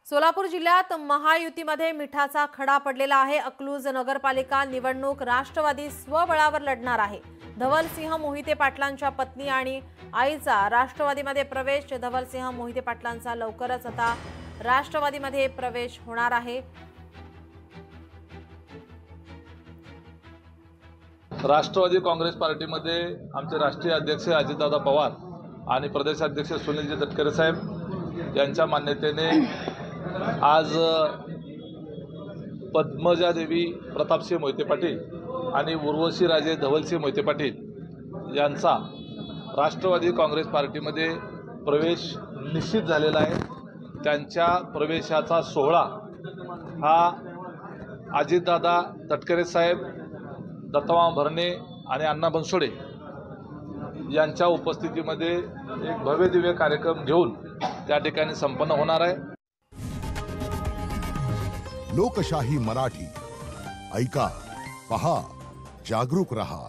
सोलापूर जिल्ह्यात महायुतीमध्ये मिठाचा खडा पडलेला आहे। अकलूज नगरपालिका निवडणूक राष्ट्रवादी स्वबळावर लढणार आहे। धवलसिंह मोहिते पाटलांच्या पत्नी आणि आईचा राष्ट्रवादीमध्ये प्रवेश। धवलसिंह मोहिते पाटलांचा लवकरच आता राष्ट्रवादीमध्ये प्रवेश होणार आहे। राष्ट्रवादी काँग्रेस पार्टीमध्ये आमचे राष्ट्रीय अध्यक्ष अजितदादा पवार आणि प्रदेशाध्यक्ष सुनीलजी तटकरे साहेब यांच्या मान्यतेने आज पद्मजा देवी प्रतापसिंह मोहिते पाटील आणि उर्वशी राजे धवलसिंह मोहिते पाटील यांचा राष्ट्रवादी काँग्रेस पार्टीमध्ये प्रवेश निश्चित झालेला आहे। त्यांच्या प्रवेशाचा सोहळा हा अजितदादा तटकरे साहेब, दत्तमामा भरणे आणि अण्णा बनसोडे यांच्या उपस्थितीमध्ये एक भव्यदिव्य कार्यक्रम घेऊन त्या ठिकाणी संपन्न होणार आहे। लोकशाही मराठी ऐका, पहा, जागरूक रहा।